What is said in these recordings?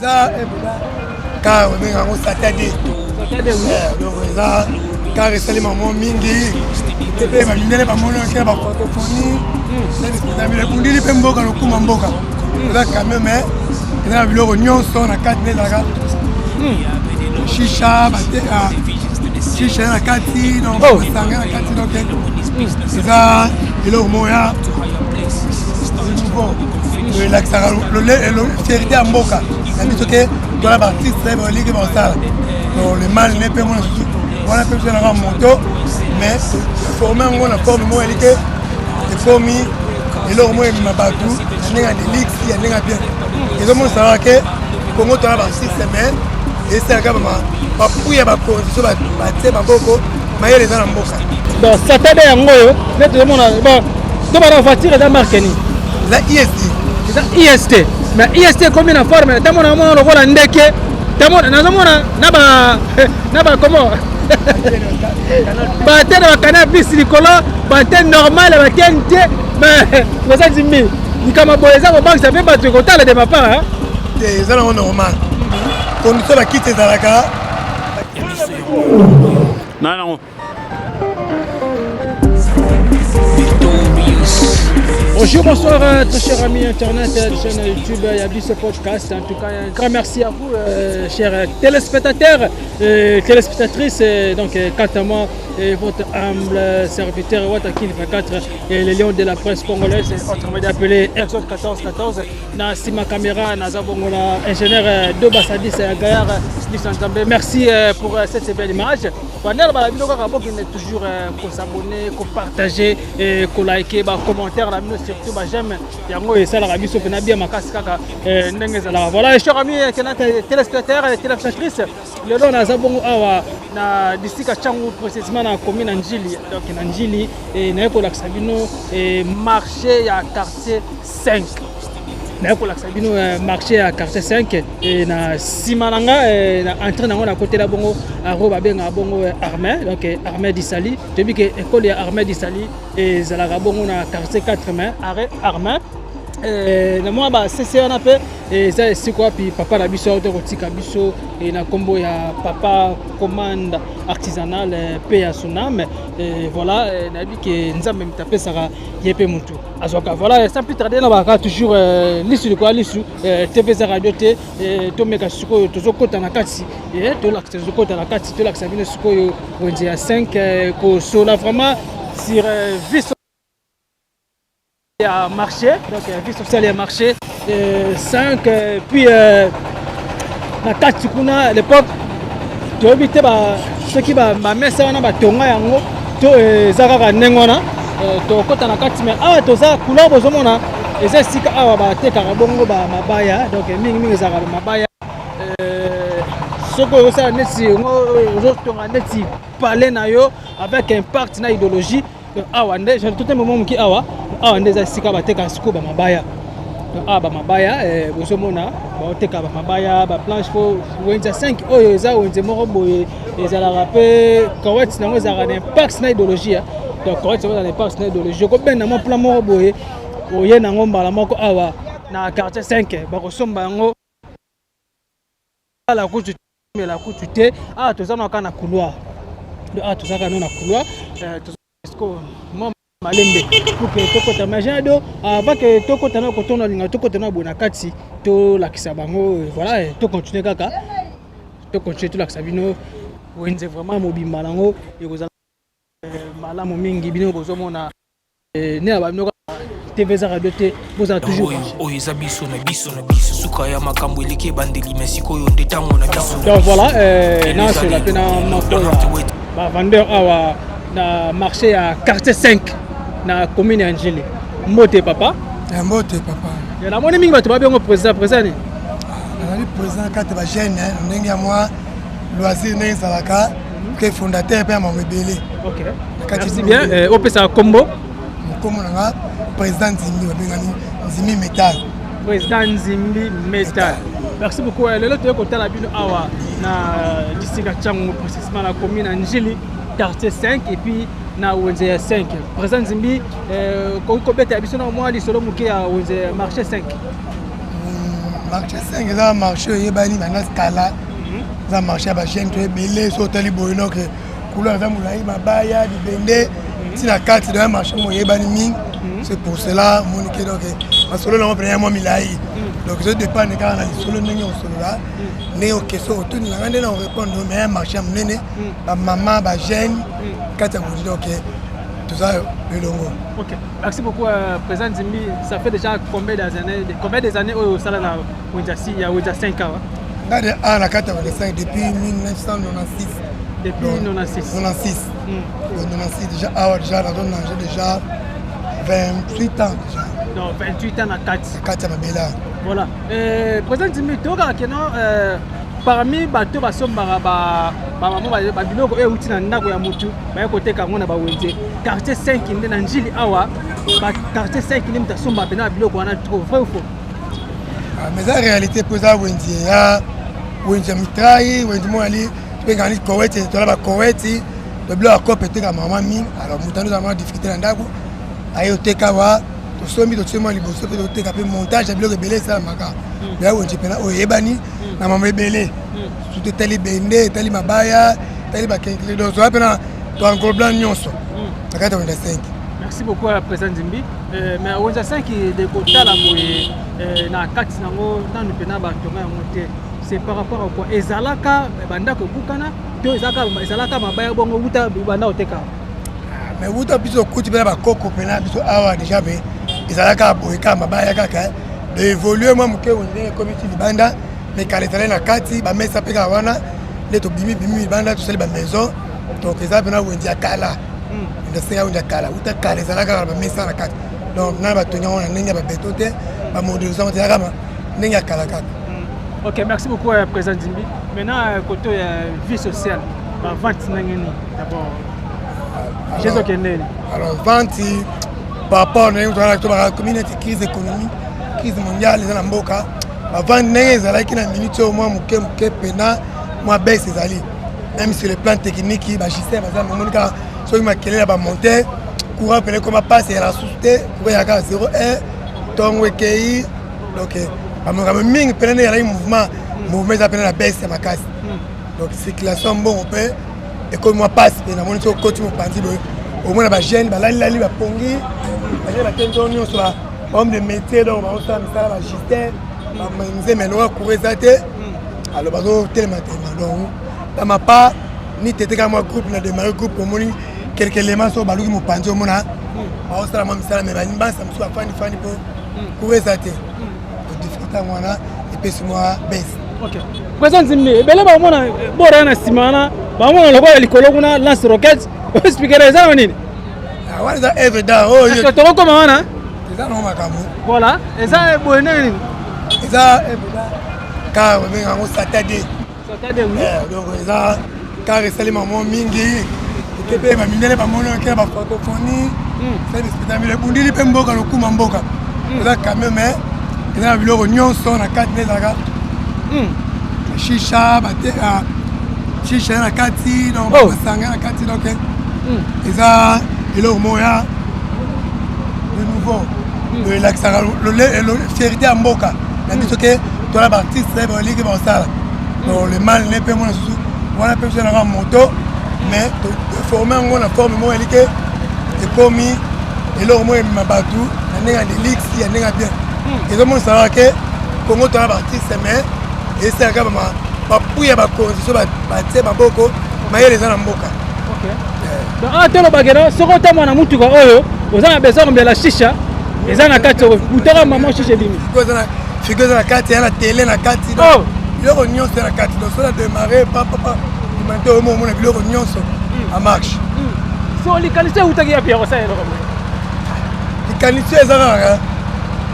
Ça, car on est en Saturday. Donc, ça, car c'est les mamans mingi. Et puis, ma ligne pas mon qui a pas francophonie. On dit les pemboka le coup mamboka. Ça quand même, il y a le oignon son à 4 mètres là. Chicha, chicha na kati, donc sanga na kati donc. C'est ça, il est au moya. Le fierté à Mboka. Il que dans la partie c'est bon ligue pour ça. Donc le mal n'est pas mon souci. On a fait un moto mais former on a formé moi il que formé et là moi il m'a battu, il y a des ligues, il y a bien. Et donc on savoir que Congo dans la partie semaine et c'est quand même pas pour y avoir condition ba tse ba boko mais les dans Mboka. Donc ça t'aide à ngoyo, mais tout le monde bon, tu vas voiture dans marqueni. La IST. IST. Mais IST combien de formes? T'as mon amour, le voilà ndeke. T'as mon nazamona naba comment? Batte na cannabis nicolas, batte normal, batte nté, mais vous avez dit mais ni comme boyeza au banque ça fait pas de total de ma part hein. C'est ça normal. Condition la quitter Zalaka. Non. Bonjour, bonsoir très chers amis internet, chaîne YouTube, Yabi ce podcast. En tout cas, un grand merci à vous, chers téléspectateurs, téléspectatrices. Donc, quant à moi, votre humble serviteur Watakin 24, les lions de la presse congolaise, autrement appelé Exode 1414. Dans Sima Caméra, Nazabongola, ingénieur de Bassadis Gayar. Merci pour cette belle image. Pendant la vidéo, vous est toujours s'abonner, partager, liker, commenter la vidéo surtout j'aime. Yango et ça la vidéo sur bien ma casse kaka. Voilà, chers amis téléspectateurs et téléspectatrices, le long Nazabongo awa na district Changu précisément na commune Njili. Donc Njili et na ko Laksabino et marché à quartier 5. Pour la marché à quartier 5 et na simananga na entrée na côté la bongo à robabenga bongo armée donc armée d'Isali depuis que école armée d'Isali et zalaga bongo na quartier 4 mains armée na moi ba c'est on appelle et ça c'est quoi puis papa la biso de rotika biso et na combo ya papa commande artisanale paix à son âme et voilà na dit que nzambe mtape sara yepe mutu azoka voilà sans plus tarder na ba toujours lisu de quoi lisu TV za radio te to meka suko to kota na kati et to l'accès to kota na kati to l'accès bino suko yo onje à 5 ko sola vraiment sur vice à marché donc vice social à marché 5 puis na kati kuna l'époque to habité ba ce qui ba ma mesa na ba tonga yango to zaka nengona to kota na kati mais awa to za kula bozomona eza sika awa ba tekaka bongo ba mabaya donc mingi zaka mabaya soko ça neti ngo tonga neti parler na yo avec impact na idéologie awa nde tout un moment qui awa nde za sika ba tekaka siko ba mabaya ba mabaya bozomona ba tekaka ba mabaya ba planche fo wenza 5 oyo eza wenze moko boye ezala rappel kawet nango ezala impact na idéologie donc quand tu vas dans les parcs d'idéologie je connais mon plan moko boye oye nango mbala moko awa na quartier 5 ba kosomba ngo la kutu mais la kutu te tozana kana couloir tozaka na couloir tozako mo malembe pour que tokota majado avant que tokota na kotona linga tokota na bona kati to lakisa bango voilà to continuer kaka to continuer to lakisa bino wenze vraiment mobimba nango ekozala malamu mingi bino bozomona ne ba bino TV za radio te boza toujours eza biso na biso suka ya makambo elike bandeli mais sikoyo nde tango na biso donc voilà na sur la pena moko ba vendeur awa na marché à quartier 5 na commune Angeli mbote papa papa na moni mingi bato ba bengo président ni ali président kate ba jeune ndenge ya moi loisir ndenge zalaka que fondateur pe mamebele OK merci bien opesa kombo nga président Nzimbi babengani Nzimbi Metal président Nzimbi Metal merci beaucoup lelo to kotala bino awa na district Changu précisément la commune Njili quartier 5 et puis na Wenze 5 président Nzimbi ko beta biso na moi li solo muke ya Wenze marché 5 marché 5 eza marché oyebani bana scala eza marché ya bagene to ebele so otali boyino ke couleur eza molai mabaya bibende ntina kati doya marché moyebani mingi c'est pour cela monike donc masolo nango pena ya mwa milai donc ezo dépendre kaka na lisolo ndenge osolola ndenge okese otonelanga nde na orépondre mais ya marché ya monene bamama bagene kati ya modi donc tout ça ok, merci beaucoup, Président Nzimbi. Ça fait déjà combien des années au Sala la Wendjasi? Il y a déjà 5 ans. Ah, la carte depuis 1996. Depuis 1996. 96. 96 déjà. Ah, déjà, la zone j'ai déjà 28 ans déjà. Non, 28 ans à 4. La carte à Mabela. Voilà. Président Nzimbi, tu vois que parmi les bateaux qui sont côté quartier 5 inde na njili awa quartier 5 inde mutasomba pena biloko wana trop vrai ou faux? Mais la réalité pour ça Wendy ya Wendy mitrai Wendy mo ali pengani Koweït to la ba Koweït le bloc encore peut-être à maman mi alors mutano za ma difficulté na ndako ayo teka wa to somi to tsema liboso pe to teka pe montage ya biloko belé ça maka ya Wendy pena oyebani na mama belé tout tali bende tali mabaya tali ba kenkle do so pena to encore blanc nyonso. Merci beaucoup à Président Nzimbi. Mais on a 5 de côté là na 4 nango na nupena ba tonga monter. C'est par rapport à quoi ezalaka banda ko bukana to ezalaka mabaya bongo buta banda oteka. Mais buta biso kuti ba koko pena biso awa déjà be ezalaka boyeka mabaya kaka de évoluer moi muke wonde comité libanda mais kaletale na kati ba mesa peka wana le to bimi banda to sali ba maison. Donc les gens ont dit kala, ils ont dit kala, ou ta kala, ça la kala, mais ça la carte. Donc na ba tonya on n'enga ba betote, ba modélisation de la n'enga kala carte. Ok, merci beaucoup Président Nzimbi. Maintenant côté vie sociale, la vente n'engeni d'abord. Jésus Kennedy. Alors vente par rapport à la communauté crise économique, crise mondiale les en mboka, la vente n'enga za qui na minute au moins muke pena, moi baisse les alliés. Même sur le plan technique, il y a des gens qui ont monté, courant comme passe et la soute, il y a 0 1, donc il donc il y a un mouvement qui la baisse de ma casse. Donc circulation bon on peut et comme moi passe et na monito côté mon parti au moins la jeune ba la pongi ba tension sur la homme de métier donc on ça la gister ba menze mais loin courir ça té alors bazo tellement donc dans ma part ni tete ka moi groupe na démarrer groupe pour moni quelques éléments sur baluki mo panzi au mona ba osala mo misala mais ba nimba ça me soit fani pour courir ça té difficulté mwana et puis moi baisse. OK. Président Nzimbi bele ba mona bora na simana ba mona lokola likolo kuna lance rocket expliquer les gens nini? Ah what is that evident oh yo to ko wana ça non makambo voilà et ça bonne nini et ça evident car on vient en Saturday donc ça car c'est les mamans mingi et puis ma minele ba mona ke ba francophonie c'est le spectacle le bundi pe mboka lo kuma mboka ça quand même il y a biloko nyonso na kati nezaka shisha bateka shisha na kati donc basanga na kati donc eza eloko moya de nouveau de l'accent le fierté ya mboka na biso ke tola ba artiste ba liki ba sala donc le mal ne peut mona susu wana pe na ba moto mais de former ngo na forme mo elike et komi eloko moya mabatu na nenga de lix ya nenga bien et mon savoir que Congo tola ba artiste mais et c'est ka ba puya ba condition ba te ba boko maye les na mboka. OK. Donc atelo bagero soko tamo na mutuka oyo ozana besoin de la shisha ezana kati utaka mama shisha dimi. Figure na kati ya la télé na kati donc biloko nyonso na kati donc ça démarrer papa imante au moment na biloko nyonso a marche. So li qualité utaki ya Pierre ça eloko. Li qualité ezana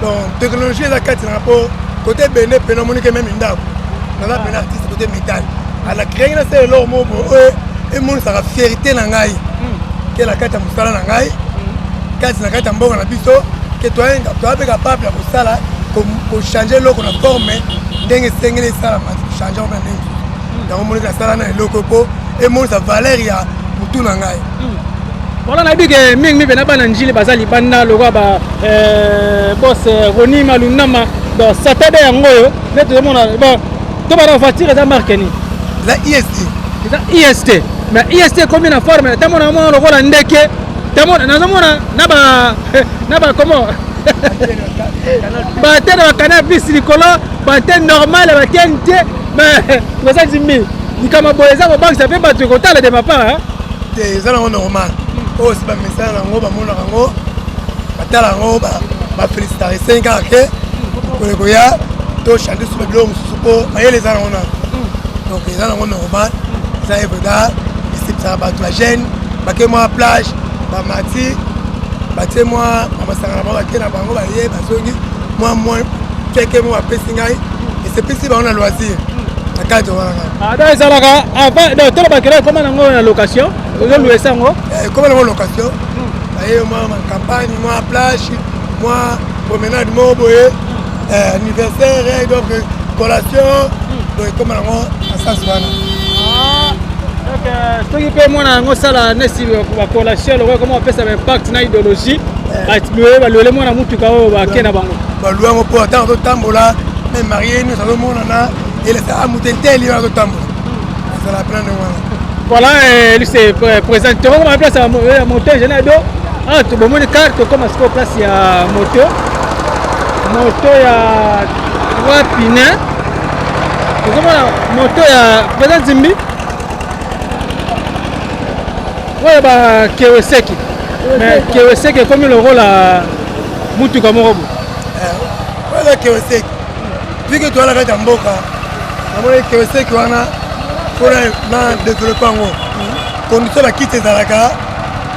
donc technologie na kati na rapport côté bene pena monique même ndako. Na la bene artiste côté métal. À la créer na c'est eloko mo et mon ça la fierté na ngai. Que la kati ya musala na ngai. Kati na kati ya mboka na biso que toi avec capable ya musala pour changer l'eau qu'on a formé, d'engue sengler ça, changer on a dit. Donc on dit que ça là est loco et mon sa valeur ya pour tout nangai. Voilà na bige ming mi bena bana njili bazali banda logo ba boss Roni Malunama donc Saturday yango yo net tout le monde bon to ba voiture za marque ni za IST za IST mais IST combien de forme tamona mo lokola ndeke tamona nazomona naba comment bate na canal plus likolo bate normal bate nte mais ça dit mi ni kama boyeza ba banque ça fait battre kotala de papa hein des ça normal oh c'est pas message nango ba mona nango batala nango ba féliciter 5 ans que ko ya to chanter sur le blog suko aye les ans donc les ans normal ça est vrai c'est ça ba la gêne ba que moi plage ba mati ba te moi ba sangana ba ke na bango ba ye ba songi moi quelques mois après singai et c'est plus on a loisir la carte ah dans ça là avant donc to ba kere comment nango na location vous louer ça ngo comment na location aye moi en campagne moi plage moi promenade moi boye anniversaire donc collation donc comment nango ça se va donc soki mpe mwana yango osala nesi bacollation lokola comment apesa baimpact na idéologie balole mwana mutuka oyo bake na bango balue yango mpo ata totambola me marie nyonso azomonana elesa amutenteli oyo azotambola ezala plan de wana voilà c'est présenté comment place ya moto général do ah bomoni carte comme siko place ya moto ya 3 pneus tozomona moto ya président Zimbi oyo ba Keweseki mais Keweseki comme le rôle à mutuka moko bo oyo Keweseki vike toala kati ya mboka namoni Keweseki wana mpona na développe yango condition bakiti ezalaka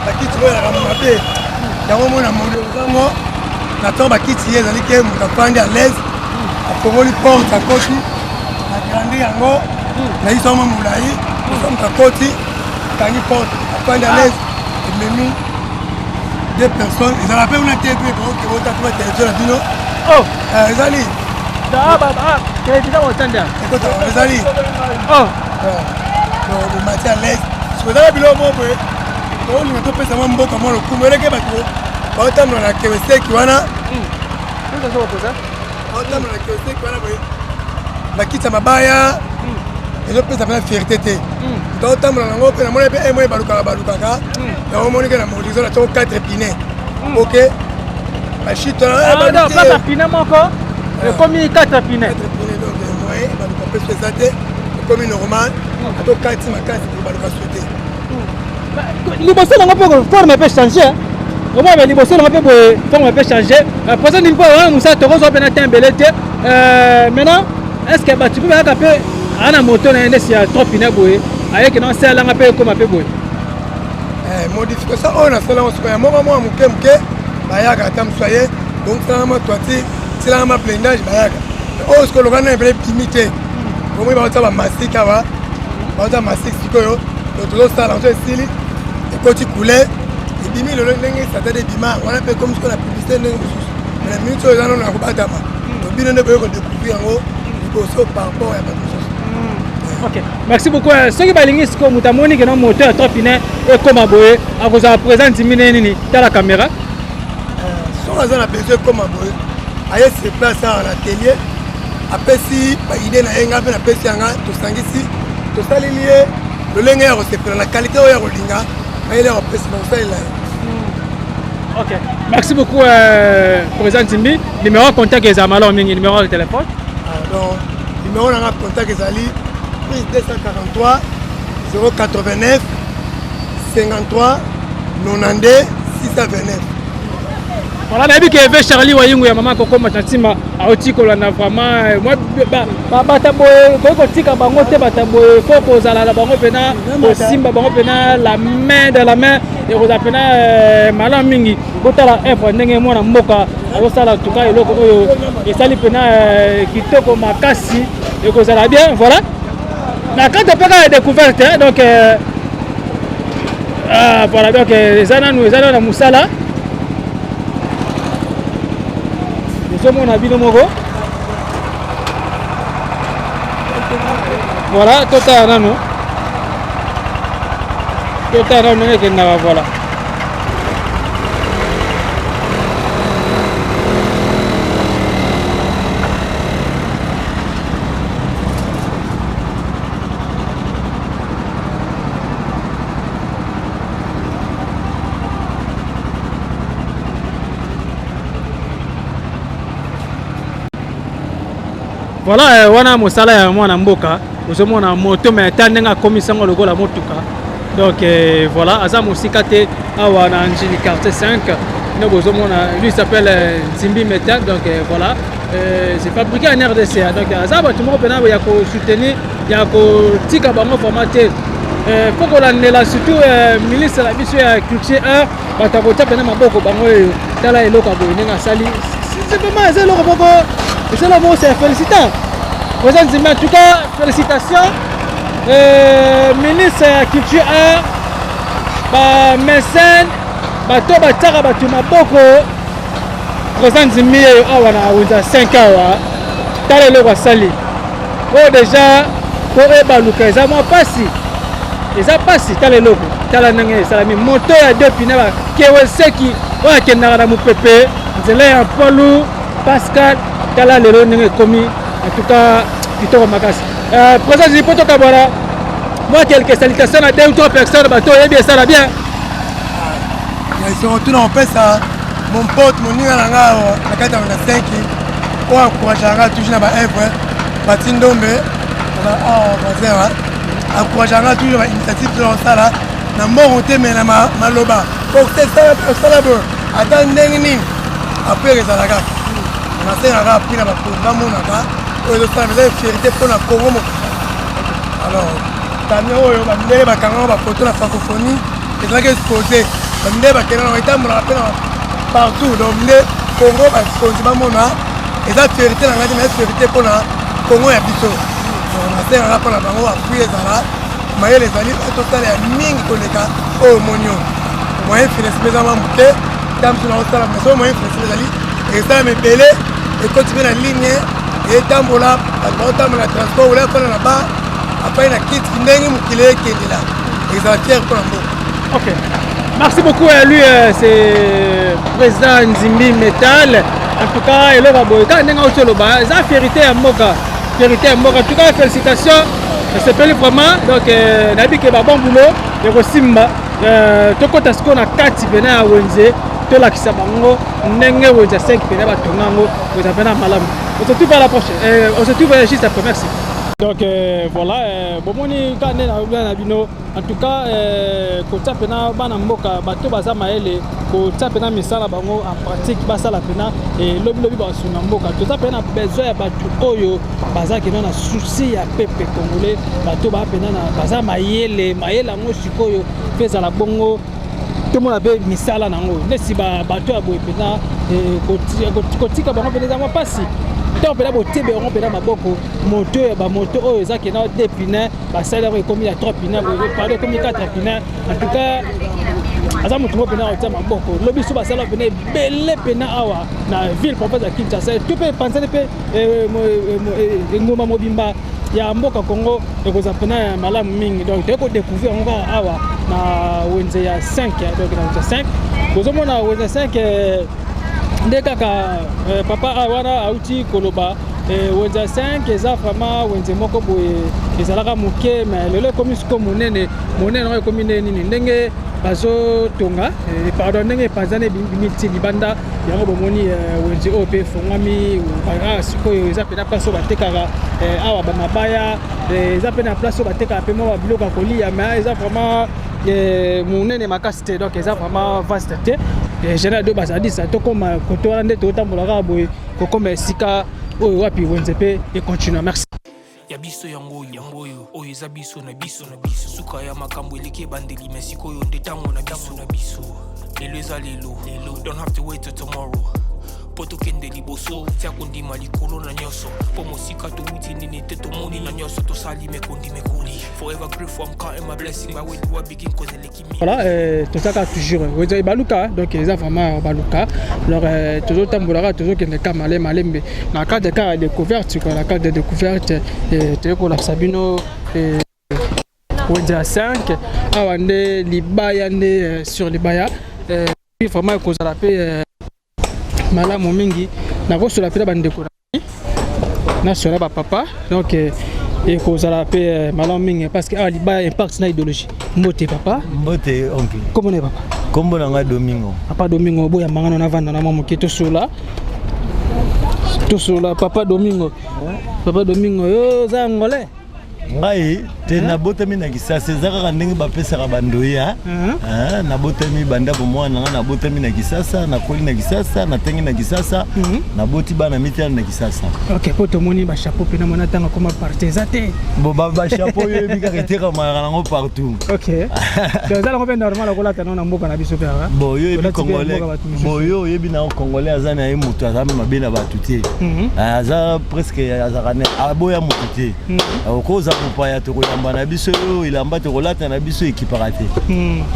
bakiti oyo ezalaka mabe yango mona modelisango na ntango bakiti ye ezali ke moto afandi à l'aise afongoli porte akoti agrandi yango naisoma molai moto akoti akangi porte afandi à l'aise ememi deux personnes ezala mpe una te mpe baokebotatuba télévision na bino ezali ezali bomati à l'aise sokozala biloko moko boye toolinga topesa mwa mboka mwa lokumu eleke bato baotambola na Keweseki wana baotambola na Keweseki wana boye bakiti ya mabaya ezopesa mpena fierté te totambola nango mpe namoni mpe emoye balukaka yango monike na molisation na tongo 4 pine ok bashitona pine moko ekomi 4 pine donc moye baluka mpe so eza te ekomi normal ato kati makasi baluka so te liboso nango mpe forme mpe changer omona liboso nango mpe boye forme mpe changer présent mpo mosa tokozwa mpe na te mbele te maintenant est ce que bato mpe bayaka mpe ana moto na ye ndesi ya 3 pine boye ayeke na osalanga mpe ekoma mpe boye modification oyo nasalango sikoya moko mwa moke bayaka ata mosu aye donc salanga toiti silanga ma blindage bayaka oyo sikoyo loka na ebele bimi te omoi baota bamasike awa baota masike sikoyo tozosala nso esili ekoti couleur ebimi lelo ndenge satade ebima wana mpe komi sikoyo na publicité ndenge mosusu na minute oyo eza nano na kobatama tobino nde boye kodécouvrir yango liboso par rapport ya bato mosusu. Ok, merci beaucoup. Soki balingi siko moto amoni ke na moto ya 3 pine ekoma boye akozala présent nini nini ta la caméra soki aza na besoin ekoma boye aye sur place na atelier apesi baide na ye nga mpe napesi yanga tosangisi tosaleli ye lolenge ya kosepela na qualité oyo ya kolinga ayeli ya kopesi na kosalela ye. Ok, merci beaucoup président Zimbi. Numéro de contact ezala malo mingi, numéro de téléphone donc numéro nanga contact ezali plus 243 089 53 92 629. Voilà, nabi ke ve Charlie Wayingu ya mama Koko Matantima aotikola na vraiment moi bata boye ko tika bango te bata boye faut kozala la bango pena osimba bango pena la main de la main et ko pena malam mingi botala effort ndenge mwana mboka azosala tuka eloko oyo esali pena kitoko makasi et kozala bien voilà. Na quand tu as découverte donc voilà donc les années nous allons à Moussala. Nous sommes en Abino Moro. Voilà, tout est à nous. Tout est à nous, voilà. voilà wana mosala ya mwana mboka ozomona moto mais tandenga komisango lokola motuka donc voilà aza mosika te awa na njili quartier 5 donc ozomona lui s'appelle Zimbi Metal donc voilà c'est fabriqué en RDC donc aza bato moko pena ya ko soutenir ya ko tika bango formaté faut qu'on la surtout ministre la biso ya culture bato kotia pena maboko bango tala eloko boninga sali c'est vraiment c'est eloko boko c'est là moi c'est félicitant vous êtes en tout cas félicitations ministre ya culture ba mécène bato bataka bato maboko président Zimbi awa na wenza 5 awa tala eloko asali oyo déjà po ebaluka eza mwa pasi eza pasi tala eloko tala ndenge esalami moto ya deux pine bakeweseki oyo akendaka na mopepe nzela ya polu Pascal tala lelo ndenge ekomi en tout cas kitoko makasi président Zimbi po tokabwana moi quelques salutations à 2 ou 3 personnes bato oyebi esala bien se retourne en paix ça mon pote mon ninga nanga na kata na 5 ko encourager toujours na ba œuvre batindombe na bazera encourager toujours ba initiative dans ça là na mbongo te mais na maloba pour que ça bon ata ndenge nini après les alaga na c'est na appris na ba programme na ka o de ça mais fierté pour na Congo alors tamio oyo ba ndele ba kanga ba photo na francophonie et là que exposé ba ndele ba kena na itambo na pena partout donc le Congo va continuer à mona et ça fierté na ngati mais fierté pour na Congo ya biso on a fait un rapport na bango appuyer ça là mais les alliés total ya mingi koleka au monio moyen financier za mamuke tam sur la salle mais so moyen financier ali et ça me belé et continuer la ligne et tambola ba la transport ou là pour na ba après na kit ndenge mukile kendela et ça fier pour la mbo. OK. Merci beaucoup à lui, c'est président Zimbi Metal. En tout cas, il va boire. Quand on est au Loba, c'est fierté à Moka. Fierté à Moka. En tout cas, félicitations. C'est pas vraiment. Donc, Nabi qui va bon boulot. Et Rosimba. Toko tasko na 4 pena à Wenze. To la kisabango. Nenge Wenze 5 pena ba tongango. Vous avez un malam. On se retrouve à la prochaine. On se retrouve juste après. Merci. Donc voilà, bomoni kane na bana bino en tout cas kota pena bana mboka bato baza maele kota pena misala bango en pratique basala pena et lobi ba suna mboka tota pena besoin ya bato oyo baza kena na souci ya peuple congolais bato ba pena na baza mayele ngo sikoyo pesa la bongo tout monde a misala nango nesi ba bato ya boye pena kotika bango pena za pasi donc là boté be on pena maboko moteur ba moto oyo ezaki na deux pneus ba salaire ekomi ya 3 pneus pardon comme 4 pneus en tout cas aza moto mo pena otama maboko lobi so ba salaire pena belé pena awa na ville province ya Kinshasa tout peut penser pe ngoma mobimba ya mboka Congo ekoza pena malamu mingi donc teko découvrir on va awa na wenze ya 5 donc na wenze 5 kozomona wenze 5 ndekaka papa awana auti koloba wenza 5 eza vraiment wenze moko boye ezalaka moke mais lelo ekomi siko monene oyo ekomi nini ndenge bazo tonga pardon ndenge epanzana ebimiti libanda yango bomoni wenze oyo mpe efongwami sikoyo eza pena place oyo batekaka awa bamabaya eza pena place oyo batekaka mpe mwa babiloko ya kolia mais eza vraiment monene makasi te donc eza vraiment vaste te général de bazadi ça to comme koto wana nde totambolaka boye kokoma esika oyo wapi wenze pe et continue. Merci. Ya biso yango oyo eza biso na biso suka ya makambo eleki bandeli mesiko oyo nde tango na biso lelo eza lelo don't have to wait till tomorrow poto kende liboso tia kondima likolo na nyoso po mosika to wuti nini te to moni na nyoso to sali mekondi mekoli forever grateful I'm counting my blessing my way to begin cause eleki mi voilà to saka toujours wenze baluka donc eza vraiment baluka alors toujours tambolaka toujours kende kamale malembe na cadre de cas découverte quoi la cadre de découverte te ko la sabino wenze 5 awande libaya nde sur libaya vraiment cause la paix malamu mingi na kosola pena bandeko na sola ba papa donc et kozala pe malamu mingi parce que libaya impact na idéologie mbote papa mbote onki comment ne papa kombo na nga Domingo papa Domingo boya mangano na vanda na mamu keto sola papa Domingo Papa Domingo yo za ngolais. Ngai te na botami na Kisasa ezaka ndenge bapesaka bandoyi na botami banda bo mwana na botami na Kisasa na koli na Kisasa na tengi na Kisasa na boti bana mitana na Kisasa. OK, poto moni ba chapeau pe na mona tanga comme partizate. Bo ba chapeau yo bika keteka mara nango partout. OK. Donc ça on normal ko la tana na mboka na biso pe ha. Bo yo bi congolais. Bo yo yebi na congolais azana ye mutu azama mabena batuté. Aza presque azakane aboya mututé. Okoza kupaya to koyamba na biso ilamba to kolata na biso ekiparate.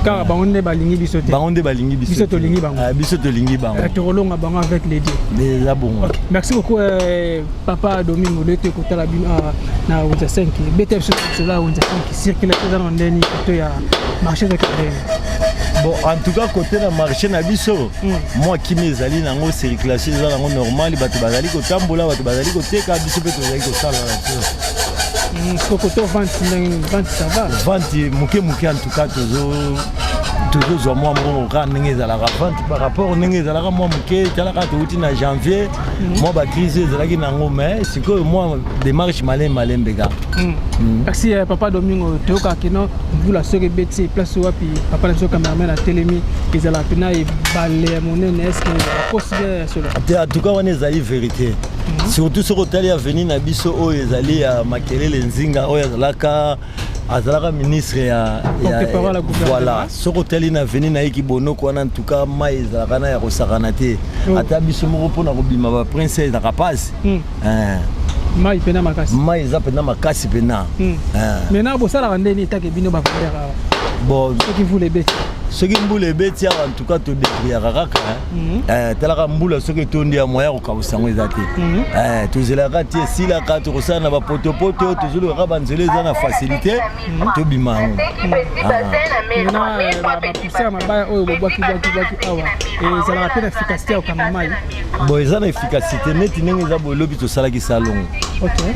Car bangonde balingi biso te. Bangonde balingi biso. Biso to lingi bango. Biso to lingi bango. To rolonga bango avec les dieux. Déjà bon. Okay. Merci beaucoup Papa Domingo de te kotala na Wenza 5. BTF sur là Wenza 5 circule dans ndeni to ya marché de Karen. Bon, en tout cas côté na marché na biso moi qui ezali nango circulation za nango normal bato bazali ko tambola bato bazali ko teka biso pe to bazali ko sala na Kokoto vente ça va. Vente muke en tout cas toujours moi mon grand ndenge ezalaka vente par rapport ndenge ezalaka moi muke talaka to na janvier moi ba crise ezalaki nango mais c'est que moi démarche malembe gars. Merci Papa Domingo toka kino vula soke beti place wapi papa na cameraman à Télémi ezala pena e balé monene est-ce que possible cela. En tout cas on ezali vérité. Surtout ce hôtel ya venir na biso o ezali ya makelele nzinga o ezalaka azalaka ministre ya voilà ce hôtel na venir na Ikibono ko en tout cas mai ezalaka na ya kosakana te ata biso moko pona ko bima ba princesse na kapasi mai pena makasi mai eza pena makasi pena maintenant bo sala ndeni take bino ba faire bon ce qui vous les bêtes ce qui mbula beti en tout cas to décrire kaka talaka mbula ce qui tondi ya moya ko kausango ezate to zelaka ti sila ka to kosana na ba poto toujours ka banzele za na facilité to bimango na ba pisa mabaya oyo bobwaki awa et zala rapide efficacité au kamamai bon ezana efficacité neti ndenge za bolobi to sala ki salon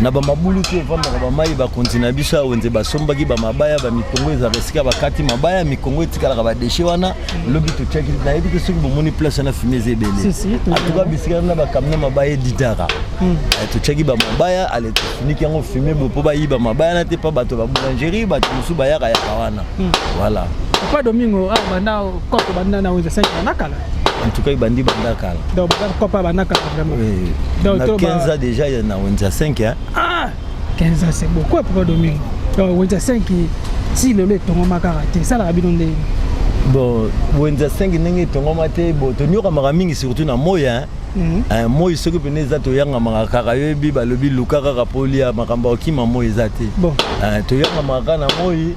na ba mabulu to vanda ba mai ba continue biso wenze ba sombaki ba mabaya ba mikongo za resika ba kati mabaya mikongo etikala ka ba déchet wana lobi to check na yebi que soki bomoni place na fumée zebele en tout cas bisika na ba camion mabaya ditara to check ba mabaya ale niki yango fumée bo ba yiba mabaya na te pa bato ba boulangerie bato musu ba yaka ya kawana voilà. Papa Domingo banda ko banda na Wenza 5 nakala en tout cas bandi banda kala donc ko pa banda kala vraiment donc 15 ans déjà il y en a Wenza 5 hein 15 ans c'est beaucoup Papa Domingo donc Wenza 5 si le tongo makara te ça la bidonde. Bon Wenza 5 ndenge tongo mate bo to nyoka maramingi surtout na moya moi ce que pene za to yanga makaka yebi balobi lukaka ka polia makamba okima moi ezate bon to yanga makaka na moi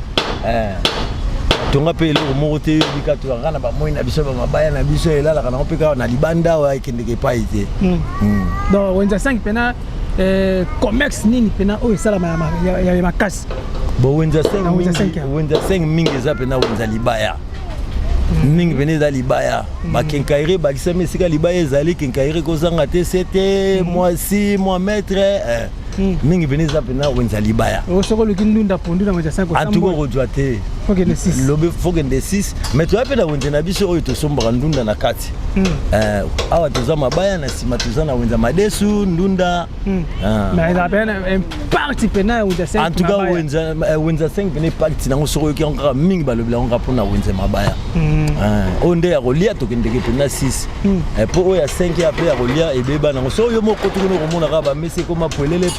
tonga pe eloko moko te bika to kana ba moi na biso ba mabaya na biso elala kana opeka na libanda wa ikendeke pa ite donc Wenza 5 pena commerce nini pena o esala ya makasi bo Wenza 5 mingi eza pena Wenza libaya mingi pena eza libaya bakenkaire bakisa mesika libaya ezali kenkaire kozanga te c'était moi si moi maître mingi pena eza pena Wenza libaya soko lukindunda pondu na Wenza 5 en tout cas kodwa te faut que de 6 lobe faut que de 6 mais tu appelles Wenza na biso oyo to sombra ndunda na kati awa toza mabaya na sima toza na Wenza madesu ndunda mais la peine parti pena Wenza 5 en tout cas Wenza 5 pena parti nango soko ki encore mingi balobela on rapona Wenza mabaya onde ya rolia to kendeke pena 6 po oya 5 ya pe ya rolia ebeba nango so yo moko to ko mona ka ba mesi ko mapolele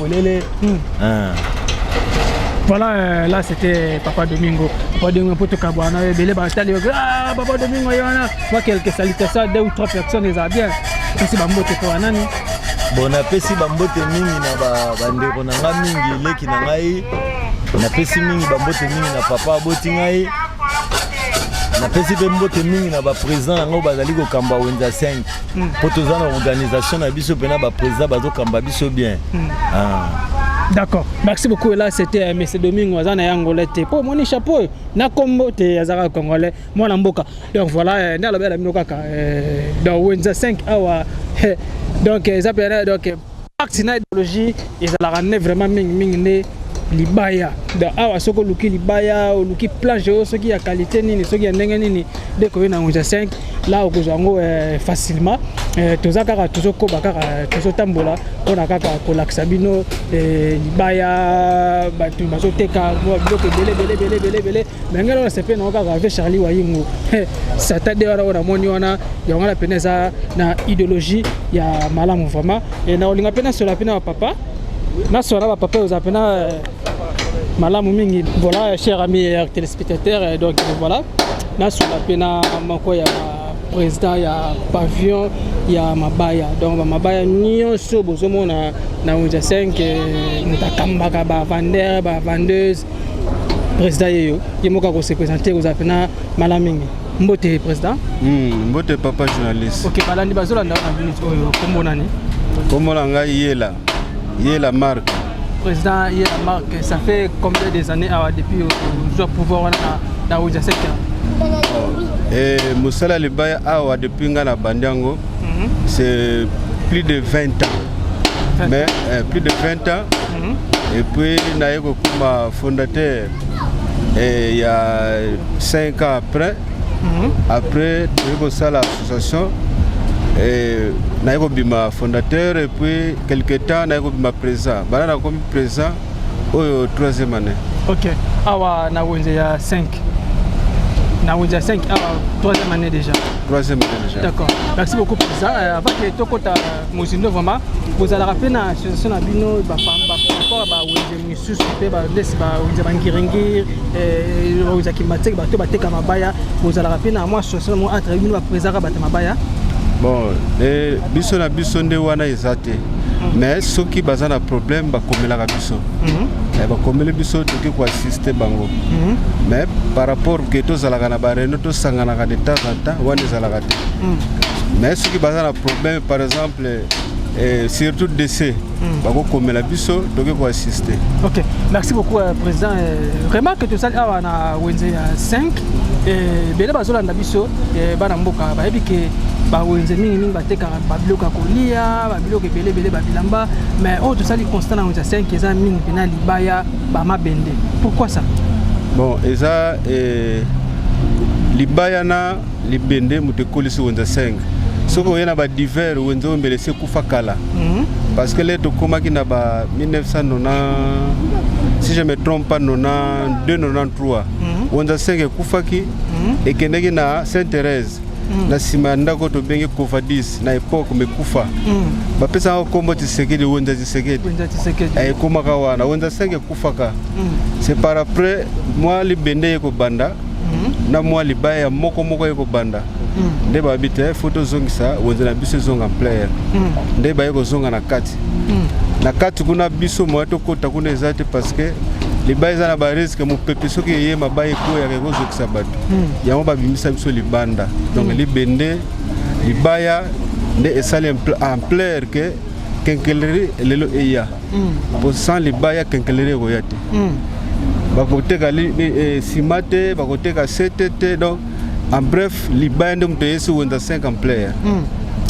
voilà, là c'était Papa Domingo. Papa Domingo pour te cabana, Papa Domingo, il y en a. Moi, quelques salutations, 2 ou 3 personnes, les a bien. Merci Bambote pour Anani. Bon, on a pesi Bambote mingi na bandeko na nga mingi leki na ngai. On a pesi mingi Bambote mingi na papa boti ngai. Na pesi Bambote mingi na ba président nango bazali ko kamba Wenza 5. Po toza na organisation na biso pena ba président bazo kamba biso bien. D'accord, merci beaucoup. Et là, c'était M. Domingo Azana Yangolais. Pour mon chapeau, na combo te Azara Congolais, moi Lamboka. Donc voilà, na la belle Minokaka. Donc Wenza 5 awa. Donc ils appellent donc parti na idéologie, ils la ramener vraiment ming ne libaya da awa soko luki libaya luki plage ce qui a qualité nini ce qui a ndenge nini dès que na unja 5 là okozango facilement tozakaka tozokoba kaka tozotambola mpona kaka kolakisa bino libaya bato bazoteka biloko ebele mais ngelo na sepe na kaka avec Charlie Wayingo satade wana ona moni wana yango na pene eza na idéologie ya malamu vraiment et na olinga pena sola pena papa na sola ba papa oza pena malamu mingi. Voilà, chers amis téléspectateurs, donc voilà na sola pena mako ya président ya pavillon ya mabaya donc ba mabaya nyonso bozomona na unja 5 mutakambaka ba vendeur ba vendeuse président yeyo yemoka ko se présenter aux apena malamingi mbote président mbote papa journaliste. OK, balandi bazolanda na minute oyo kombona ni kombona ngai yela marque président yela marque. Ça fait combien des années depuis le pouvoir na unja 5 Moussala Libaya awa depuis ngana bandiango c'est plus de 20 ans. Mais plus de 20 ans. Et puis naiko kuma fondateur il y a 5 ans après. Après naiko sala association et naiko bima fondateur et puis quelque temps naiko bima président. Bana comme président au 3e année. OK. Awa na wenze ya 5. Na Windia 5 à 3e année déjà. 3e année déjà. D'accord. Merci beaucoup pour ça. Avant que Tokota Mouzindo vraiment, vous allez rappeler na association na bino ba rapport ba Windia Missus pe ba des ba Windia Bangiringir Windia Kimatek ba to ba teka mabaya, vous allez rappeler na moi association mo entre bino ba président ba mabaya. Bon, biso na biso nde wana ezate. Mais ceux qui basent un problème ba komela ka biso. Ba komela biso to ki ko assister bango. Mais par rapport que to zalaka na bareno to sangana ka de temps en temps wana zalaka te. Mais ceux qui basent un problème par exemple surtout décès ba ko komela biso to ki ko assister. OK. Merci beaucoup président. Remarque que ça na wenze 5 bele bazolanda biso bana mboka ba ebike ba wenze mingi bateka ba biloka kolia ba biloka belebele ba bilamba mais tout ça li constant na wenze 5 eza mingi pena libaya ba mabende. Pourquoi ça? Bon, eza libaya na libende mutekolisi wenze 5 soko yena ba divers wenze ombelese kufa kala. Parce que les tokomaki na ba 1990 si je me trompe pas 92 93 wenze 5 kufaki ekendeki na Sainte-Thérèse na sima ndako to bengi Covadis na époque mekufa bapesa ko kombo Tshisekedi wenza Tshisekedi komaka wana wenza 5 kufaka. C'est par après moi libende yeko banda na moi libaya moko yeko banda nde babite photo zongisa wenza na biso zonga player nde ba yeko zonga na kati kuna biso mo to kota kuna ezate parce que libaya za na ba risque mo pepe soki ye mabaye ko ya ko zokisa bato yango babimisa biso libanda donc libende libaya nde esali en player que kenkeleri lelo eya pour sans libaya kenkeleri ko yate bakoteka simate bakoteka CTT donc en bref libaya nde mto yesu wenda 5 en player.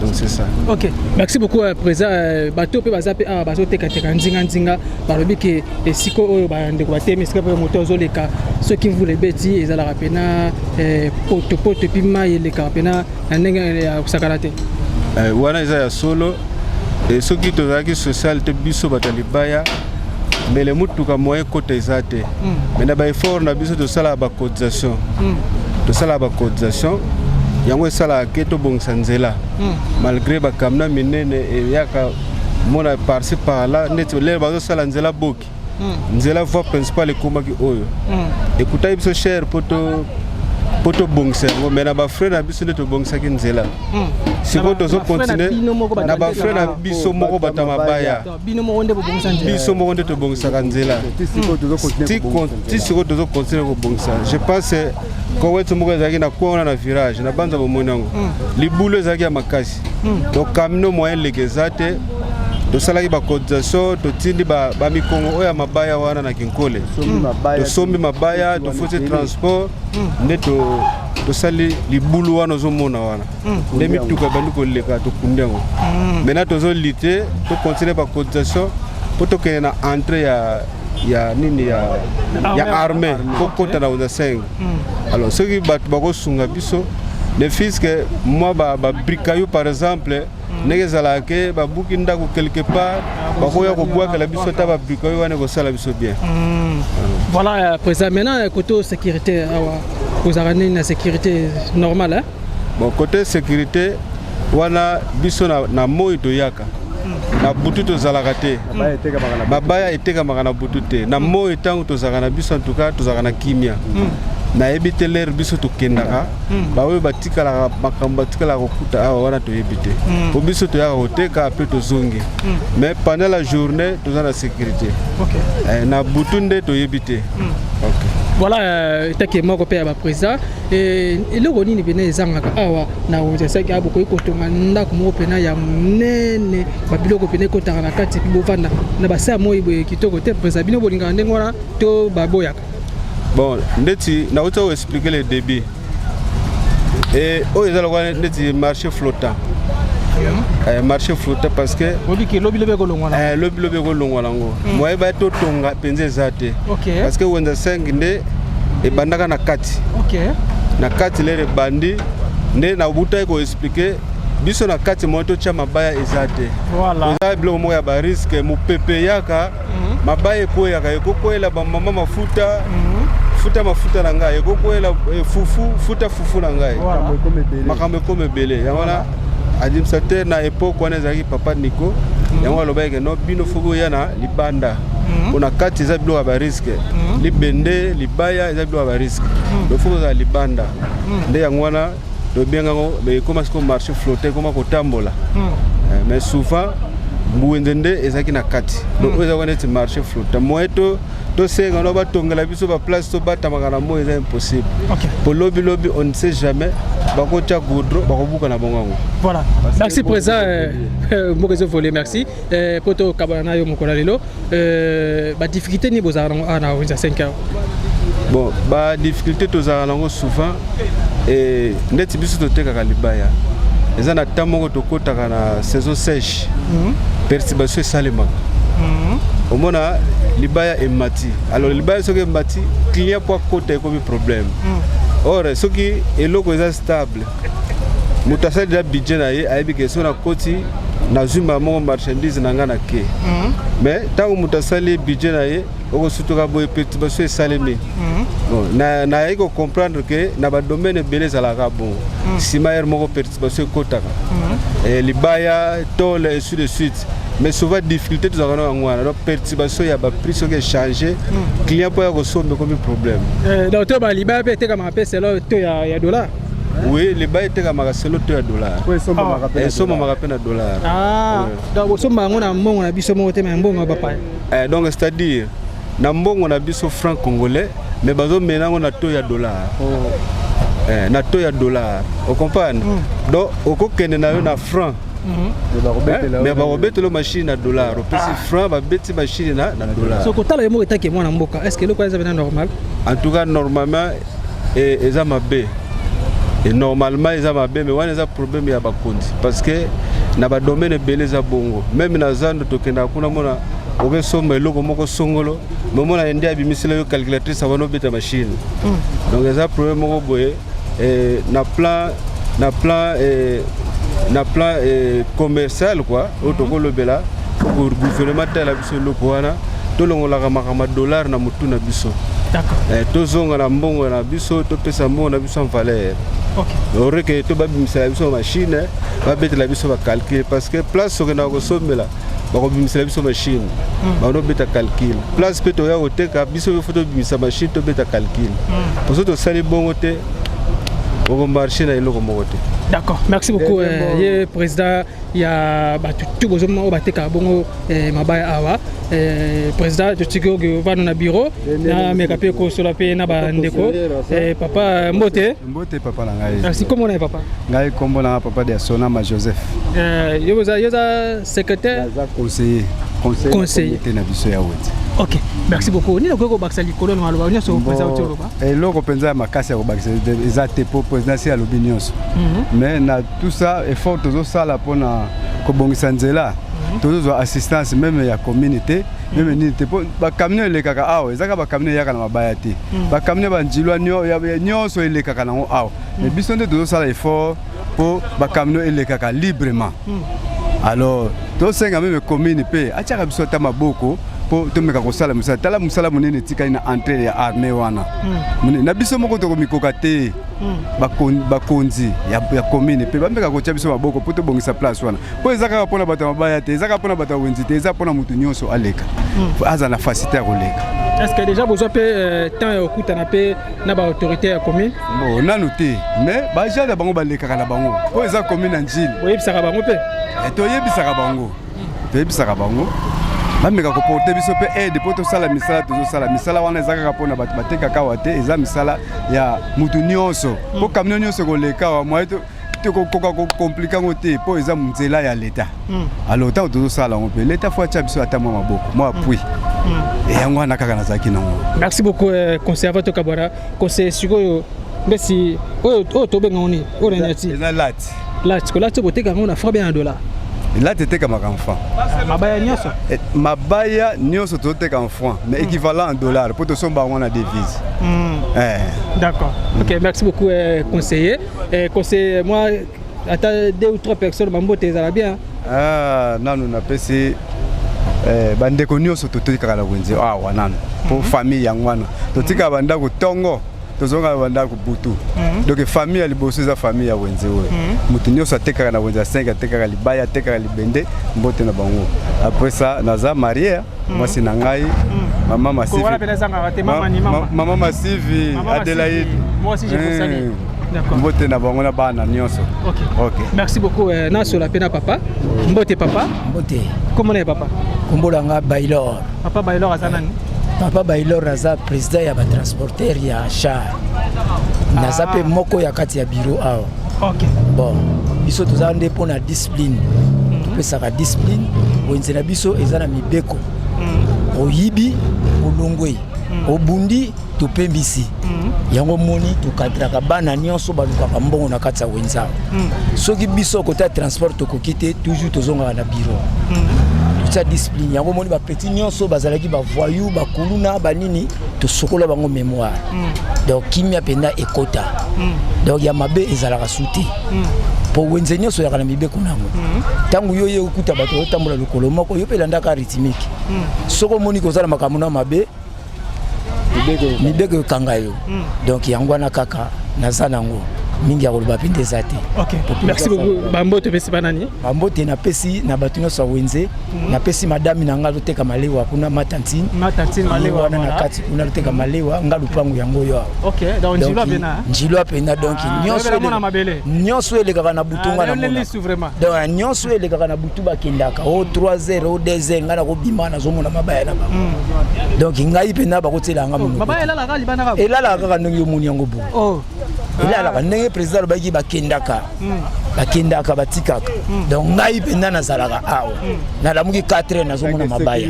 Donc c'est ça. OK. Merci beaucoup président bato pe bazape bazoteka teka nzinga balobi ke siko oyo ba ndeko batemi sika pe moto zoleka ceux qui vous les bêtis ezala rapena poto pima yele kapena ndenge ya kusakarate. Wana eza ya solo et ceux qui tozaki social te biso batalibaya mais les mutuka moyen côté ezate. Mais na ba effort na biso to sala ba cotisation. To sala ba cotisation yango sala keto bongisa nzela malgré bakamna minene yaka mona par-ci par-là neto le bazo sala nzela boki nzela voie principale komaki oyo écoutez biso cher poto bongisa ngo mais na ba frère na biso neto bongisa ki nzela siko tozo continuer na ba frère na biso moko batama baya biso moko nde to bongisa ka nzela ti siko tozo continuer ko bongisa. Je pense ko wetu moko ezaki na kuona na virage na banza bomonango libulo ezaki ya makasi donc kamino moyen legezate to salaki ba cotisation to tindi ba mikongo oya mabaya wana na kinkole to sombi mabaya to fote transport neto to sali libulu wana zo mona wana nde mituka banduko leka to kundengo maintenant to zo lité to continuer ba cotisation poto ke na entrée ya nini ya armée kokota na Wenza 5. Alors ceux qui battent bakosunga biso le fils que moi ba brikayo par exemple nezala ke ba buki ndako quelque part bakoya ko boaka la biso ta ba brikayo wana ko sala biso bien. Voilà, président maintenant côté sécurité vous avez une sécurité normale hein? Bon côté sécurité wana biso na moi to yaka na butu to zalaka te babaya eteka makana butu te na moi tango to zakana biso en tout cas to zakana kimia na ebite l'air biso to kendaka bawe batikala makambo batikala kokuta awa wana to ebite po biso to yaka oteka après to zongi mais pendant la journée to zana sécurité na butu nde to ebite. Voilà, take moko pe ba président et eloko nini bene ezangaka awa na Wenza 5 abo ko ikotonga ndako moko pena ya nene ba biloko pene ko tanga na kati bovanda na ba sa moyi boye kitoko te président bino bolinga ndenge wana to baboyaka. Bon, ndeti na auto expliquer le débit et o ezala kwa ndeti marché flottant. Marché flottant parce que lobby ko longwana lobby ko longwana ngo moye ba to tonga penze zate parce que Wenza 5 nde e bandaka na kati na kati le bandi nde na buta ko expliquer biso na kati moto cha mabaya ezate voilà eza bilo mo ya ba risque mu pepe yaka mabaya ko yaka ko ela ba mama mafuta mafuta na ngai ko ela fufu na ngai makambe comme belé ya wana administrateur na époque wana ezaki papa Nico yango alobaki no bino fugo yana libanda ona kati eza bilo ba risque libende libaya eza bilo ba risque do fugo za libanda nde yango wana do benga ngo be comment est-ce marché flotter comment ko tambola mais souvent Wenza ezaki na kati donc eza wana ti marché flotter moeto to senga no batongela biso ba place to batamaka na mo eza impossible. Pour lobby on ne sait jamais bakocha goudro bakobuka na bongo. Voilà, merci président Mokezo Volé, merci poto kabana yo mokola lelo ba difficulté ni bozala na Wenza 5 ans. Bon ba difficulté to zala ngo souvent et ndeti biso to teka kalibaya eza na tamongo to kotaka na saison sèche perturbation salema au mona libaya et mati alors libaya soki mati client pour côté comme problème or soki eloko eza stable mutasali da budget na ye ayebi ke so na koti na zuma mo marchandise na ngana ke mais tango mutasali budget na ye oko sutuka boye perturbation salemi bon na iko comprendre que na ba domaine beleza la ka bon simaer moko perturbation kotaka libaya tole et ainsi de suite. Mais souvent difficulté tout ça donc perturbation ya ba prix qui changer client pour resommer comme problème donc to ba liba pe te kama pesa lo to ya dollar oui liba te kama selo to ya dollar oui somme maka na dollar donc somme ngona mbongo na biso mo te mais mbongo ba pa donc c'est-à-dire na mbongo na biso franc congolais mais bazo menango na to ya dollar na to ya dollar on comprend donc okokende na yo na franc mais ba le machine à dollar au franc ba beti machine na dollar so kotala yo mo etake mwana mboka est-ce que le quoi ça normal en tout cas normalement eza mabe et normalement eza mabe mais wana eza problème ya bakondi parce que na ba domaine beleza bongo même na zando tokenda kuna mona oke somba eloko moko songolo mais mona ende abimisela yo calculatrice avano beta machine donc eza problème moko boye na plan commercial quoi auto lobela pour gouvernement tel biso loko wana to longola makama dollar na mutu na biso d'accord to zonga na mbongo na biso to pesa mbongo na biso en valeur ore que to babimisa biso machine ba betela biso ba calcul parce que place so na ko sombela ba ko bimisa biso machine ba no beta calcul place pe to ya oteka biso yo photo bimisa machine to beta calcul pour ça to sali bongo te au marché na eloko mokote. D'accord, merci beaucoup président ya tout bozoma bateka bongo mabaya awa président de Tigo va na bureau na mekape ko sur la pe na ba ndeko papa Mbote papa na ngai. Merci comment on papa Ngai kombo na papa de Sonama Joseph. Yoza secrétaire conseiller na biso ya wote. OK, merci beaucoup. Ni ko baksa likolo na loba nyoso président Tigo ba. Loko penza makasi ya ko baksa ezate po président ya lobi nyonso. Mais na tout ça effort tozo sala pona ko bongisa nzela toujours assistance même ya communauté même unité pour ba camion le kaka awa ezaka ba camion yaka na mabaya te ba camion ba njilwa nyonso ele kaka nango awa mais biso nde toujours sala effort pour ba camion ele kaka librement alors to senga même commune pe achaka biso ta maboko pour to meka ko sala musala tala musala munene tika ina entrée ya armée wana na biso moko to ko mikoka te bakonzi ya commune pe bameka ko tia biso maboko pour to bongisa place wana po ezaka pona bata mabaya te ezaka pona bata wenzi te ezaka pona mutu nyonso aleka aza na facilité ya koleka. Est-ce que déjà besoin pe temps ya okuta na pe na ba autorité ya commune bon nanu te mais ba jada bango baleka na bango po eza commune njili oyebisaka bango pe to yebisaka bango bameka ko porter biso pe aide po to sala misala tozo sala misala wana ezaka pona bato bateka kawa te eza misala ya mutu nyonso po camion nyonso ko leka wa moi to ko compliquer ngote po eza munzela ya l'état alors tant tozo sala on peut l'état faut tia biso atama maboko moi appui et yango wana kaka nazaki nango. Merci beaucoup conservateur Kabora conseiller sikoyo mbesi oyo tobenga oni oyo nyati eza lati ko lati boteka ngo na $100 là t'étais comme un enfant. Mabaya nyoso t'étais comme enfant, mais équivalent en dollars pour te sommer on a devise. D'accord. Ok, merci beaucoup conseiller. Conseiller, moi, attends 2 ou 3 personnes, mambo t'es bien. Ah non, nous n'avons pas bande nyoso t'étais comme la wenze. Ah wanan. Pour famille yangwana. T'étais comme banda ko tongo. Tozonga banda ko butu donc famille ali bosoza famille ya wenze oyo mutu nyonso atekaka na wenze 5 atekaka libaya atekaka libende mbote na bango après ça naza marié mwasi na ngai mama Masivi Adelaide moi aussi je vous salue. D'accord. Mbote na bango na bana nyonso. OK. Merci beaucoup Naso la pena papa. Mbote papa. Mbote. Comment est papa? Kombolanga Baylor. Papa Baylor azanani? Papa Baylor aza président ya ba transporteur ya char. Naza pe moko ya kati ya bureau awa. OK. Bon, biso toza nde pona discipline. Topesaka discipline, wenze na biso eza na mibeko. Oyibi, olongwe. Obundi topembisi. Yango moni tokadraka bana nyonso balukaka mbongo na kati ya wenza. Soki biso kota transport tokokite toujours tozonga na bureau. Sa discipline yango moni ba petit nyonso bazalaki ba voyou ba kuluna ba nini to sokola bango mémoire donc kimia penda ekota donc ya mabe ezalaka suti po wenze nyonso ya kana mibeko nango tangu yoye okuta bato otambola lokolo moko yo pelanda ka rythmique soko moni kozala makambo na mabe mibeko kangayo donc yango na kaka nazanango mingi ya koloba pinde zate. OK. Merci beaucoup. Bambote pesi banani? Bambote na pesi na batuno sa wenze. Na pesi madame na ngalo teka malewa kuna matantine. Matantine malewa na kati kuna teka malewa ngalu pangu yango yo. OK. Donc njilwa pena. Njilwa pena donc nyonso ele kaka na butunga na mona. Donc nyonso ele kaka na butu bakendaka o 3-0 o 2 ngana ko bima na zomona mabaya na ba. Donc ngai pena ba kotela nga muno. Mabaya elala ka libana ka. Elala kaka ndongi yo muni yango bu. Oh. Elala ndenge président baki bakendaka bakendaka batikaka donc ngai penda nazalaka awa nalamuki 4 heures nazomona mabaya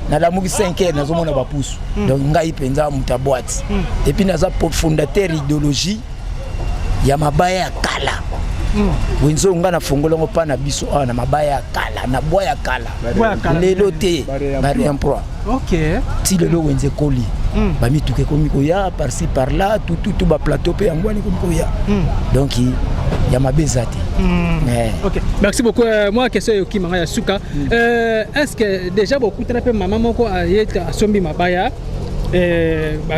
nalamuki 5 heures nazomona bapusu donc ngai penza muta boîte et puis naza fondateur idéologie ya mabaya ya kala wenzo nga na fongolongo pa na biso awa na mabaya ya kala na boya ya kala lelo te bari emploi. OK. Ti lelo wenze koli bami tuke komi koya par-ci par-là tout ba plateau pe angwani komi koya donc ya mabezati. OK. Merci beaucoup. Moi question yoki manga ya suka est-ce que déjà beaucoup très peu maman moko ayeta sombi mabaya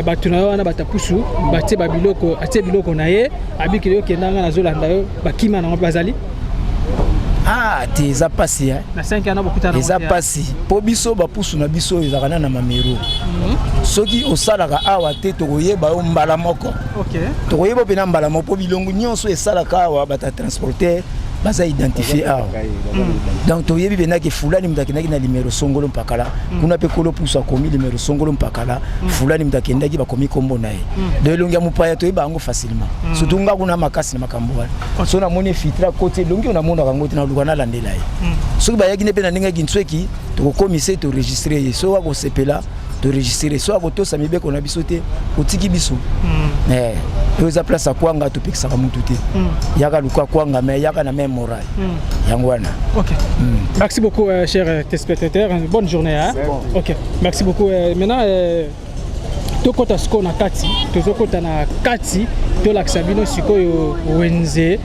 batuna wana batapusu batie babiloko atie biloko na ye abikile okendanga na zolanda yo bakima nango bazali. Ah, te eza pasi na 5 ans beaucoup tard eza pasi po biso bapusu na biso ezakana na mamero soki osalaka awa te tokoyeba yo mbala moko. OK. Tokoyeba pena mbala moko po bilongo nyonso esalaka awa bata transporter baza identifier awa donc toyebi pena ke fulani mtakendaki na limero songolo mpakala kuna pe kolo pusa komi limero songolo mpakala fulani mtakendaki bakomi kombo na ye de elongi ya mopaya toyeba yango facilement surtout nga kuna makasi na makambo wana so na moni filtre côté elongi na mona kango te na luka na landela ye soki bayaki ne pe na ndenge gintsweki tokokomise to registrer ye so wakosepela to registrer so akotosa mibeko na biso te otiki biso oza place akwanga topekisaka mutu te yaka luka kwanga mais yaka na même moral yango wana. Ok. Merci beaucoup chers téléspectateurs, bonne journée hein. Bon. Ok. Merci beaucoup maintenant tokota siko na kati tozokota na kati tolakisa bino sikoyo wenze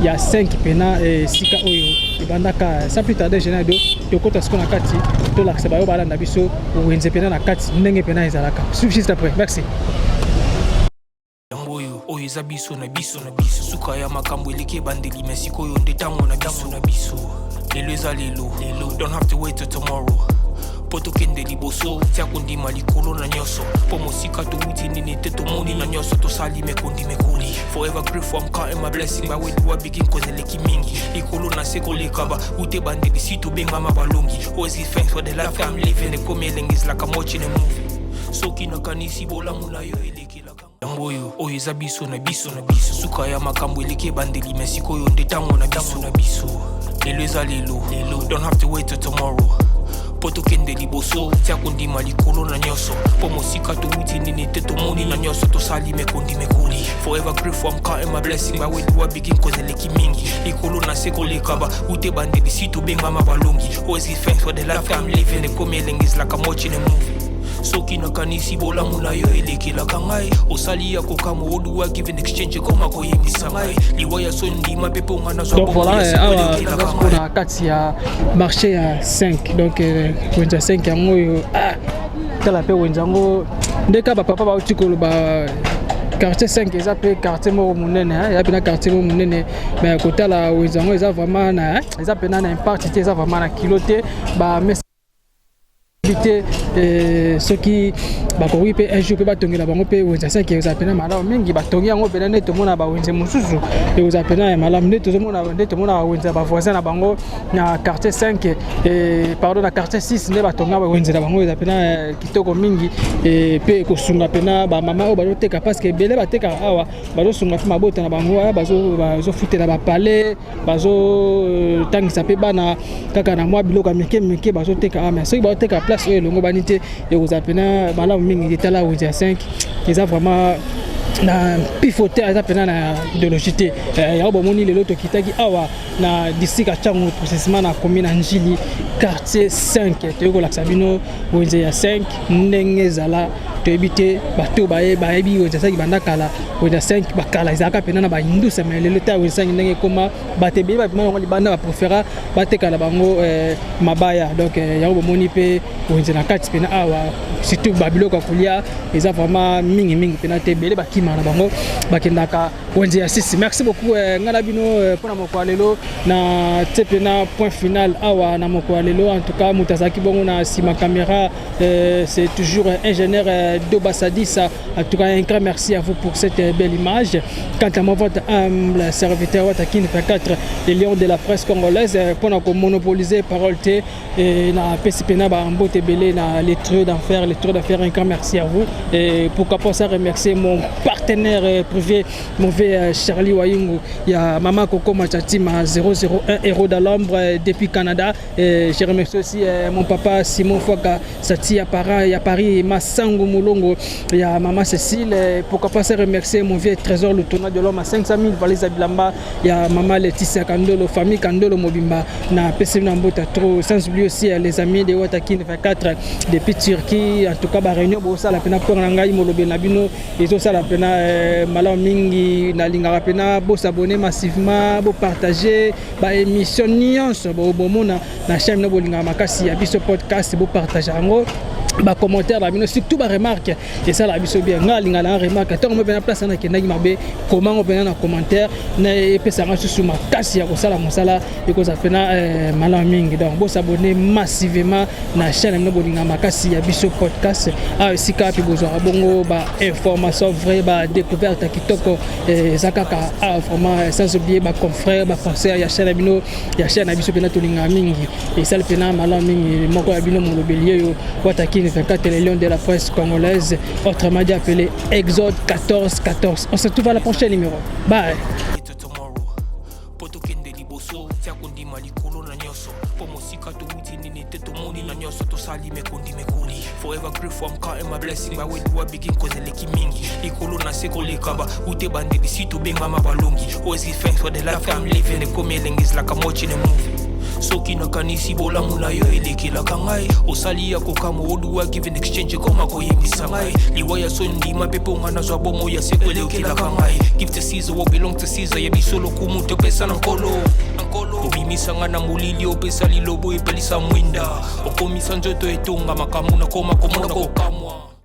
ya 5 pena sika oyo ibandaka sans plus tarder général tokota siko na kati tolakisa bayo balanda biso wenze pena na kati ndenge pena ezalaka. Suivez juste après. Merci. Oyo eza biso na biso suka ya makambo eleki bandeli mesiko yo ndetango na biso lelo eza lelo don't have to wait till tomorrow poto kende liboso tia kondima likolo na nyoso po mosika to wuti nini te to moni na nyoso to sali mekondi mekoli forever grateful I'm counting my blessing ba when you begin cause eleki mingi likolo na seko lekaba ute bandeli sito benga mabalongi always give thanks for the life I'm living the coming is like I'm watching a movie soki na kanisi bolamu na yo eleki la oyo eza biso na biso suka ya makambo eleki bandeli mesiko yo ndetango na biso lelo eza lelo don't have to wait till tomorrow poto kende liboso tia kondima likolo na nyoso po mosika to wuti nini te to moni na nyoso to sali mekondi mekoli forever grateful I'm counting my blessing ba when you begin cause eleki mingi likolo na seko lekaba ute bandeli sito benga mabalongi always give thanks for the life I'm living the coming is like I'm watching a movie soki na kanisi bolamu na yo elekelaka ngai osali ya kokamo oduwa give in exchange koma koyebisa ngai liwa ya sondima mpe mponga na donc voilà awa na kati ya marché ya 5 donc wenza 5 yango oyo tala mpe wenza yango ndeka bapapa bauti koloba quartier 5 eza mpe quartier moko monene eza mpe na quartier moko monene mais kotala wenza yango eza vraiment na eza mpe na impact te eza vraiment na kilo te soki bakoki mpe un jour mpe batongela bango mpe wenza 5 eza pena malamu mingi batongi yango pena nde tomona bawenze mosusu eza pena ya malamu nde tomona bawenze bavoisin na bango na quartier 5 pardon na quartier 6 nde batonga bawenze na bango eza pena kitoko mingi mpe kosunga pena bamama oyo bazoteka parceke ebele batekaka awa bazosunga mpe mabota na bango bazofutela bapale bazotangisa mpe bana kaka na mwa biloko ya mike bazoteka awa mais soki bazoteka place oyo elongo bani te ekozala pena malamu mingi etala wenze ya 5 eza vraiment na pifote eza pena na idéologie te yango bomoni lelo tokitaki awa na district ya Tchango précisément na commune ya Njili quartier 5 toyei kolakisa bino wenze ya 5 ndenge ezala toyebi te bato bayebi wenze 5 banda kala wenze 5 bakala ezalaka pena na bahindusa mais lelo te wenze 5 ndenge ekoma bato ebele bapema yango libanda bapréféra batekala bango mabaya donc yango bomoni mpe wenze na kati pena awa surtout babiloko ya kolia eza vraiment mingi pena te ebele bakima na bango bakendaka wenze ya 6. Merci beaucoup ngana bino mpona moko ya lelo na te pena point final awa na moko ya lelo en tout cas moto azalaki bongo na nsima caméra c'est toujours ingénieur Dobasadis. En tout cas un grand merci à vous pour cette belle image. Quant à moi votre humble serviteur Watakin 24 les lions de la presse congolaise pendant qu'on monopoliser parole t et na PCPNA ba mbote belé na les treux d'enfer un grand merci à vous et pourquoi pas ça remercier mon partenaire privé mauvais Charlie Wayungu ya Mama Coco Machatima 001 héros de l'ombre depuis Canada et je remercie aussi mon papa Simon Foka Sati à Paris Massango Moulongo ya Maman Cécile pourquoi pas ça remercier mon vieux trésor le tournoi de l'homme à 500 000 valise à Bilamba ya Maman Laetitia Kandolo famille Kandolo Mobimba na PC Nambota trop sans oublier aussi les amis de Watakin 24 depuis Turquie en tout cas ba réunion bo ça la pena pour ngai molobe na bino ezo ça la pena malamu mingi na lingaka pena bo s'abonner massivement bo partager ba émission nyonso bo bomona na chaîne no bolinga makasi ya biso podcast bo partager ngo ba commentaire la bino surtout ba remarque et ça la biso bien ngalinga la remarque tant on me place na kendaki mabe comment on peut na commentaire na epesa ngasu suma kasi ya kosala mosala eko za pena malamu mingi donc bo s'abonner massivement na chaîne no bolinga makasi ya biso podcast sika pi bozo bongo ba information vrai ba découverte kitoko zakaka vraiment sans oublier ba confrère ba conseil ya chaîne bino ya chaîne biso pena tolinga mingi et ça le pena malamu mingi moko ya bino molobelier yo Watakin 24 les lions de la presse congolaise autrement dit appelé Exode 14. On se retrouve à la prochaine numéro. Bye. forever grateful, I'm counting my blessing. But where do I begin? Cause the leki mingi. Ikolo na seko lekaba. Ute bande bisitu benga mabalongi. Always give thanks for the life I'm living. The coming is like I'm watching a movie. Soki na kanisi bola muna yo eleki la kangai. Osali ya kokamo oduwa give in exchange koma koyembisa ngai. Liwaya sondi mapepo ngana zwa bomo ya seko eleki la kangai. Give to Caesar what belong to Caesar. Ya bisolo kumu te pesa nankolo. Obimisa ngana mulili opesa lilobo epelisa mwinda. Okomisa njoto etonga makamu na koma komona kokamwa.